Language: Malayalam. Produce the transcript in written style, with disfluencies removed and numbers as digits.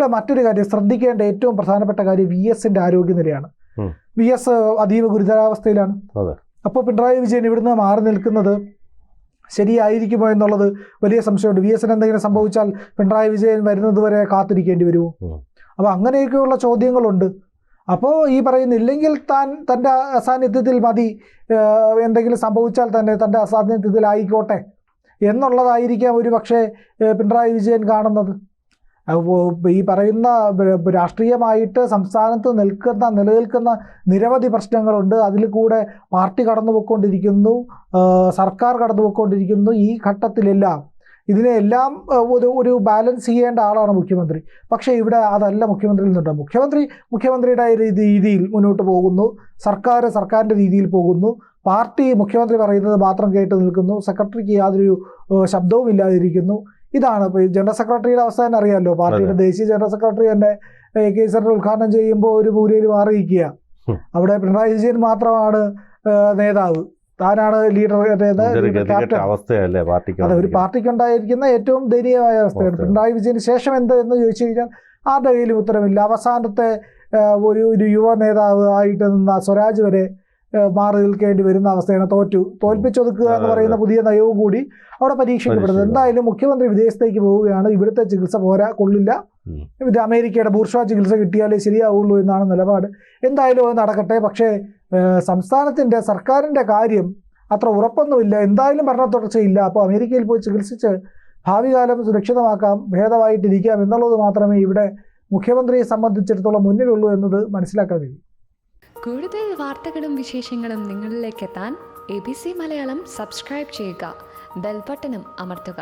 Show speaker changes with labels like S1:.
S1: ഇവിടെ മറ്റൊരു കാര്യം ശ്രദ്ധിക്കേണ്ട ഏറ്റവും പ്രധാനപ്പെട്ട കാര്യം VSന്റെ ആരോഗ്യനിലയാണ്. VS അതീവ ഗുരുതരാവസ്ഥയിലാണ്. അപ്പോൾ പിണറായി വിജയൻ ഇവിടുന്ന് മാറി നിൽക്കുന്നത് ശരിയായിരിക്കുമോ എന്നുള്ളത് വലിയ സംശയമുണ്ട്. VSന് എന്തെങ്കിലും സംഭവിച്ചാൽ പിണറായി വിജയൻ വരുന്നത് വരെ കാത്തിരിക്കേണ്ടി വരുമോ? അപ്പോൾ അങ്ങനെയൊക്കെയുള്ള ചോദ്യങ്ങളുണ്ട്. അപ്പോൾ ഈ പറയുന്നില്ലെങ്കിൽ തൻ്റെ അസാന്നിധ്യത്തിൽ മതി, എന്തെങ്കിലും സംഭവിച്ചാൽ തന്നെ തൻ്റെ അസാന്നിധ്യത്തിലായിക്കോട്ടെ എന്നുള്ളതായിരിക്കാം ഒരു പക്ഷേ പിണറായി വിജയൻ കാണുന്നത്. ഈ പറയുന്ന രാഷ്ട്രീയമായിട്ട് സംസ്ഥാനത്ത് നിലനിൽക്കുന്ന നിരവധി പ്രശ്നങ്ങളുണ്ട്. അതിൽ കൂടെ പാർട്ടി കടന്നുപോയിക്കൊണ്ടിരിക്കുന്നു, സർക്കാർ കടന്നുപോയിക്കൊണ്ടിരിക്കുന്നു. ഈ ഘട്ടത്തിലെല്ലാം ഇതിനെല്ലാം ഒരു ബാലൻസ് ചെയ്യേണ്ട ആളാണ് മുഖ്യമന്ത്രി. പക്ഷേ ഇവിടെ അതല്ല മുഖ്യമന്ത്രിയിൽ നിന്നുണ്ട്. മുഖ്യമന്ത്രിയുടെ രീതിയിൽ മുന്നോട്ട് പോകുന്നു, സർക്കാരിൻ്റെ രീതിയിൽ പോകുന്നു, പാർട്ടി മുഖ്യമന്ത്രി പറയുന്നത് മാത്രം കേട്ട് നിൽക്കുന്നു, സെക്രട്ടറിക്ക് യാതൊരു ശബ്ദവും ഇല്ലാതിരിക്കുന്നു. ഇതാണ് ഇപ്പോൾ ജനറൽ സെക്രട്ടറിയുടെ അവസ്ഥ തന്നെ അറിയാമല്ലോ. പാർട്ടിയുടെ ദേശീയ ജനറൽ സെക്രട്ടറി തന്നെ AK സെന്റർ ഉദ്ഘാടനം ചെയ്യുമ്പോൾ ഒരു മൂലയിൽ മാറിയിരിക്കുക. അവിടെ പിണറായി വിജയൻ മാത്രമാണ് നേതാവ്, താനാണ് ലീഡർ, അത് ഒരു പാർട്ടിക്കുണ്ടായിരിക്കുന്ന ഏറ്റവും ദയനീയമായ അവസ്ഥയാണ്. പിണറായി വിജയന് ശേഷം എന്ത് എന്ന് ചോദിച്ചു കഴിഞ്ഞാൽ ആരുടെ കയ്യിലും ഉത്തരമില്ല. അവസാനത്തെ ഒരു യുവ നേതാവ് ആയിട്ട് നിന്ന സ്വരാജ് വരെ മാറി നിൽക്കേണ്ടി വരുന്ന അവസ്ഥയാണ്. തോൽപ്പിച്ചൊതുക്കുക എന്ന് പറയുന്ന പുതിയ നയവും കൂടി അവിടെ പരീക്ഷിക്കപ്പെടുന്നത്. എന്തായാലും മുഖ്യമന്ത്രി വിദേശത്തേക്ക് പോവുകയാണ്. ഇവിടുത്തെ ചികിത്സ കൊള്ളില്ല, ഇത് അമേരിക്കയുടെ ബൂർഷ്വാ ചികിത്സ കിട്ടിയാലേ ശരിയാവുള്ളൂ എന്നാണ് നിലപാട്. എന്തായാലും അത് നടക്കട്ടെ. പക്ഷേ സംസ്ഥാനത്തിൻ്റെ സർക്കാരിൻ്റെ കാര്യം അത്ര ഉറപ്പൊന്നുമില്ല. എന്തായാലും ഭരണ തുടർച്ചയില്ല. അപ്പോൾ അമേരിക്കയിൽ പോയി ചികിത്സിച്ച് ഭാവി കാലം സുരക്ഷിതമാക്കാം, ഭേദമായിട്ടിരിക്കാം എന്നുള്ളത് മാത്രമേ ഇവിടെ മുഖ്യമന്ത്രിയെ സംബന്ധിച്ചിടത്തോളം മുന്നിലുള്ളൂ എന്നത് മനസ്സിലാക്കാൻ കഴിയും.
S2: കൂടുതൽ വാർത്തകളും വിശേഷങ്ങളും നിങ്ങളിലേക്ക് എത്താൻ ABC മലയാളം സബ്സ്ക്രൈബ് ചെയ്യുക, ബെൽ ബട്ടണും അമർത്തുക.